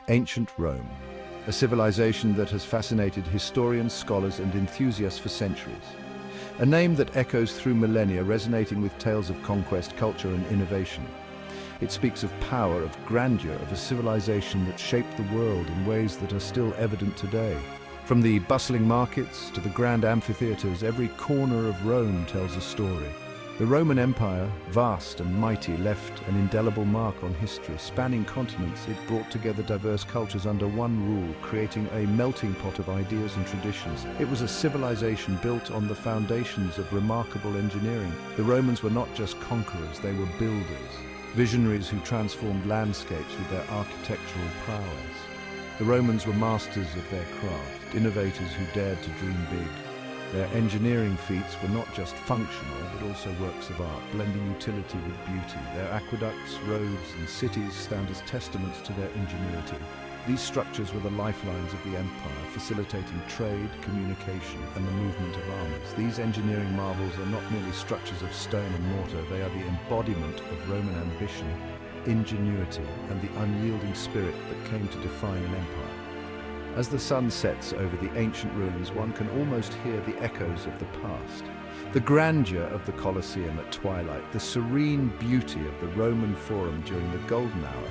Ancient Rome, a civilization that has fascinated historians, scholars, and enthusiasts for centuries. A name that echoes through millennia, resonating with tales of conquest, culture, and innovation. It speaks of power, of grandeur, of a civilization that shaped the world in ways that are still evident today. From the bustling markets to the grand amphitheaters, every corner of Rome tells a story. The Roman Empire, vast and mighty, left an indelible mark on history. Spanning continents, it brought together diverse cultures under one rule, creating a melting pot of ideas and traditions. It was a civilization built on the foundations of remarkable engineering. The Romans were not just conquerors, they were builders. Visionaries who transformed landscapes with their architectural prowess. The Romans were masters of their craft, innovators who dared to dream big. Their engineering feats were not just functional, but also works of art, blending utility with beauty. Their aqueducts, roads, and cities stand as testaments to their ingenuity. These structures were the lifelines of the empire, facilitating trade, communication, and the movement of armies. These engineering marvels are not merely structures of stone and mortar, they are the embodiment of Roman ambition, ingenuity, and the unyielding spirit that came to define an empire. As the sun sets over the ancient ruins, one can almost hear the echoes of the past. The grandeur of the Colosseum at twilight, the serene beauty of the Roman Forum during the Golden Hour,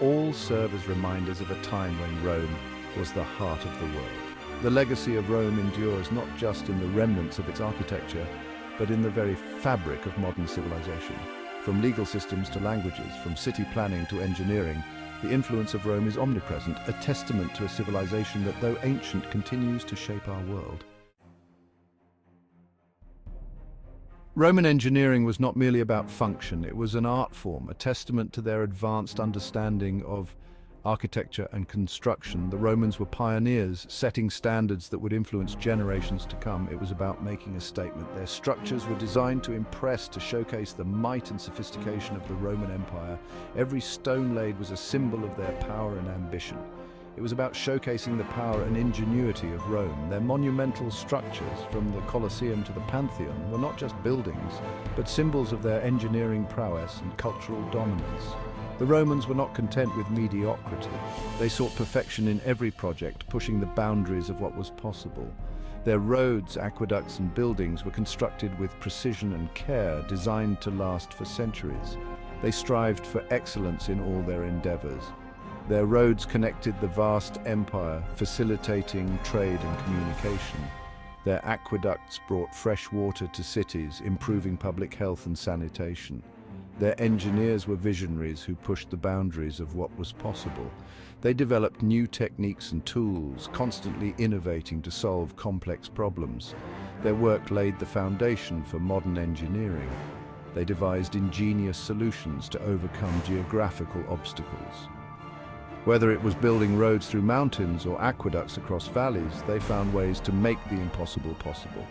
all serve as reminders of a time when Rome was the heart of the world. The legacy of Rome endures not just in the remnants of its architecture, but in the very fabric of modern civilization. From legal systems to languages, from city planning to engineering, the influence of Rome is omnipresent, a testament to a civilization that, though ancient, continues to shape our world. Roman engineering was not merely about function, it was an art form, a testament to their advanced understanding of architecture and construction. The Romans were pioneers, setting standards that would influence generations to come. It was about making a statement. Their structures were designed to impress, to showcase the might and sophistication of the Roman Empire. Every stone laid was a symbol of their power and ambition. It was about showcasing the power and ingenuity of Rome. Their monumental structures, from the Colosseum to the Pantheon, were not just buildings, but symbols of their engineering prowess and cultural dominance. The Romans were not content with mediocrity. They sought perfection in every project, pushing the boundaries of what was possible. Their roads, aqueducts, and buildings were constructed with precision and care, designed to last for centuries. They strived for excellence in all their endeavors. Their roads connected the vast empire, facilitating trade and communication. Their aqueducts brought fresh water to cities, improving public health and sanitation. Their engineers were visionaries who pushed the boundaries of what was possible. They developed new techniques and tools, constantly innovating to solve complex problems. Their work laid the foundation for modern engineering. They devised ingenious solutions to overcome geographical obstacles. Whether it was building roads through mountains or aqueducts across valleys, they found ways to make the impossible possible.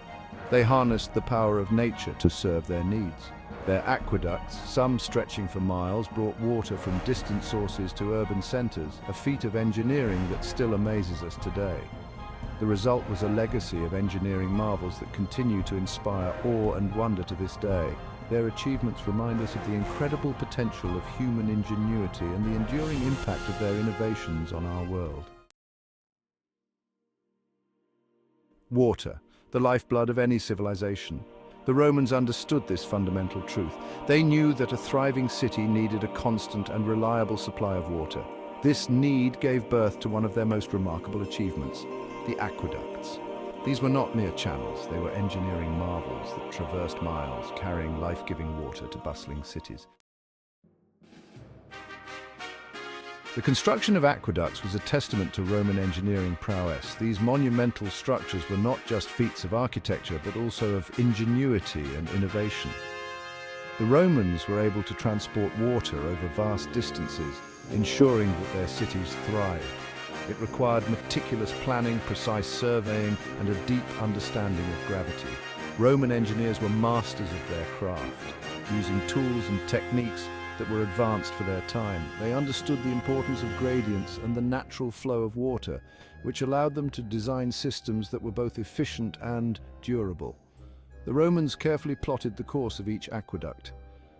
They harnessed the power of nature to serve their needs. Their aqueducts, some stretching for miles, brought water from distant sources to urban centers, a feat of engineering that still amazes us today. The result was a legacy of engineering marvels that continue to inspire awe and wonder to this day. Their achievements remind us of the incredible potential of human ingenuity and the enduring impact of their innovations on our world. Water, the lifeblood of any civilization. The Romans understood this fundamental truth. They knew that a thriving city needed a constant and reliable supply of water. This need gave birth to one of their most remarkable achievements, the aqueducts. These were not mere channels, they were engineering marvels that traversed miles, carrying life-giving water to bustling cities. The construction of aqueducts was a testament to Roman engineering prowess. These monumental structures were not just feats of architecture, but also of ingenuity and innovation. The Romans were able to transport water over vast distances, ensuring that their cities thrived. It required meticulous planning, precise surveying, and a deep understanding of gravity. Roman engineers were masters of their craft, using tools and techniques that were advanced for their time. They understood the importance of gradients and the natural flow of water, which allowed them to design systems that were both efficient and durable. The Romans carefully plotted the course of each aqueduct.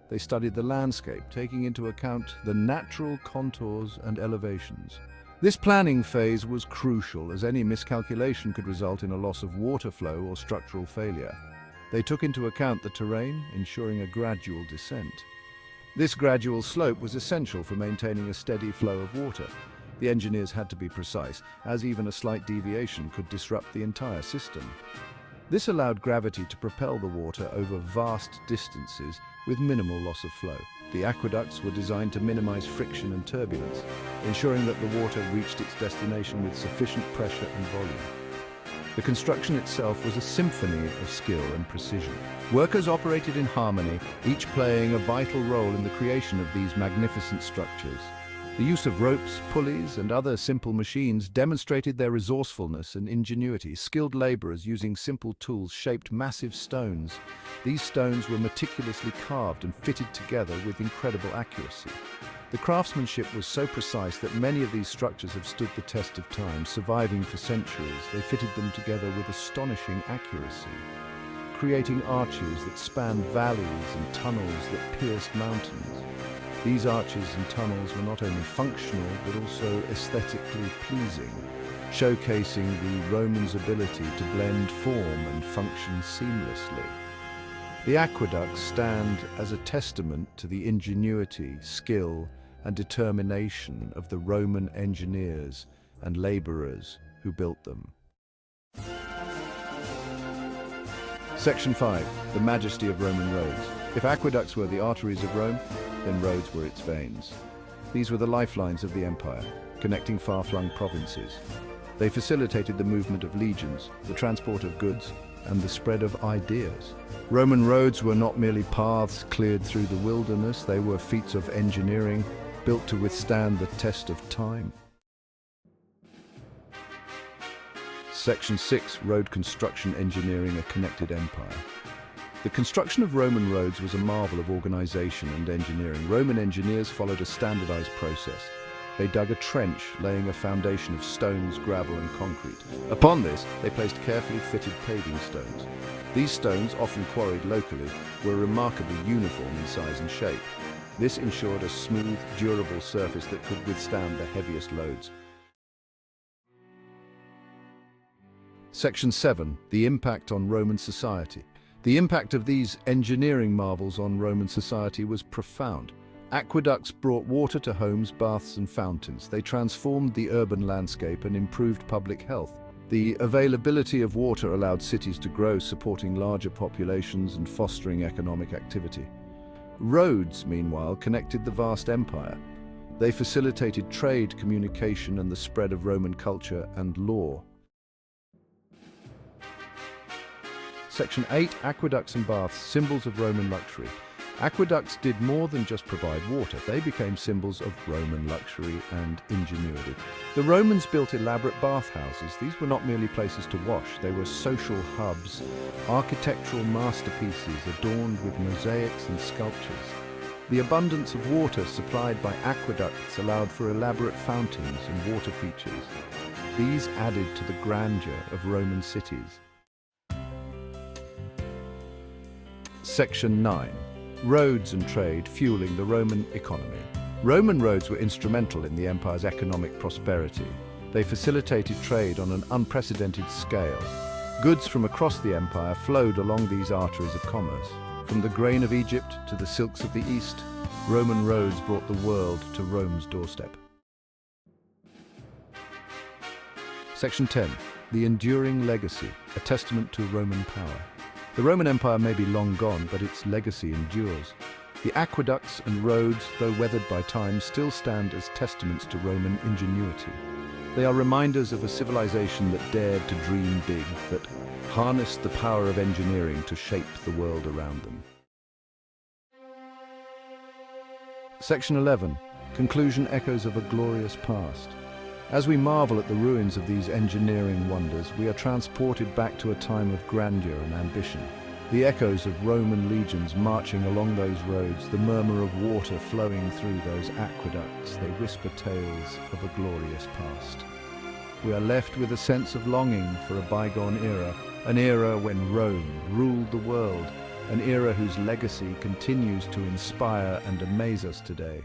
They studied the landscape, taking into account the natural contours and elevations. This planning phase was crucial, as any miscalculation could result in a loss of water flow or structural failure. They took into account the terrain, ensuring a gradual descent. This gradual slope was essential for maintaining a steady flow of water. The engineers had to be precise, as even a slight deviation could disrupt the entire system. This allowed gravity to propel the water over vast distances with minimal loss of flow. The aqueducts were designed to minimize friction and turbulence, ensuring that the water reached its destination with sufficient pressure and volume. The construction itself was a symphony of skill and precision. Workers operated in harmony, each playing a vital role in the creation of these magnificent structures. The use of ropes, pulleys, and other simple machines demonstrated their resourcefulness and ingenuity. Skilled laborers using simple tools shaped massive stones. These stones were meticulously carved and fitted together with incredible accuracy. The craftsmanship was so precise that many of these structures have stood the test of time, surviving for centuries. They fitted them together with astonishing accuracy, creating arches that spanned valleys and tunnels that pierced mountains. These arches and tunnels were not only functional but also aesthetically pleasing, showcasing the Romans' ability to blend form and function seamlessly. The aqueducts stand as a testament to the ingenuity, skill, and determination of the Roman engineers and laborers who built them. Section 5. The majesty of Roman roads. If aqueducts were the arteries of Rome, then roads were its veins. These were the lifelines of the empire, connecting far-flung provinces. They facilitated the movement of legions, the transport of goods, and the spread of ideas. Roman roads were not merely paths cleared through the wilderness, they were feats of engineering, built to withstand the test of time. Section 6. Road construction engineering a connected empire. The construction of Roman roads was a marvel of organization and engineering. Roman engineers followed a standardized process. They dug a trench, laying a foundation of stones, gravel, and concrete. Upon this, they placed carefully fitted paving stones. These stones, often quarried locally, were remarkably uniform in size and shape. This ensured a smooth, durable surface that could withstand the heaviest loads. Section 7. The impact on Roman society. The impact of these engineering marvels on Roman society was profound. Aqueducts brought water to homes, baths, and fountains. They transformed the urban landscape and improved public health. The availability of water allowed cities to grow, supporting larger populations and fostering economic activity. Roads, meanwhile, connected the vast empire. They facilitated trade, communication, and the spread of Roman culture and law. Section 8. Aqueducts and baths, symbols of Roman luxury. Aqueducts did more than just provide water. They became symbols of Roman luxury and ingenuity. The Romans built elaborate bathhouses. These were not merely places to wash. They were social hubs, architectural masterpieces adorned with mosaics and sculptures. The abundance of water supplied by aqueducts allowed for elaborate fountains and water features. These added to the grandeur of Roman cities. Section 9. Roads and trade fueling the Roman economy. Roman roads were instrumental in the empire's economic prosperity. They facilitated trade on an unprecedented scale. Goods from across the empire flowed along these arteries of commerce. From the grain of Egypt to the silks of the East, Roman roads brought the world to Rome's doorstep. Section 10. The enduring legacy, a testament to Roman power. The Roman Empire may be long gone, but its legacy endures. The aqueducts and roads, though weathered by time, still stand as testaments to Roman ingenuity. They are reminders of a civilization that dared to dream big, that harnessed the power of engineering to shape the world around them. Section 11. Conclusion echoes of a glorious past. As we marvel at the ruins of these engineering wonders, we are transported back to a time of grandeur and ambition. The echoes of Roman legions marching along those roads, the murmur of water flowing through those aqueducts, they whisper tales of a glorious past. We are left with a sense of longing for a bygone era, an era when Rome ruled the world, an era whose legacy continues to inspire and amaze us today.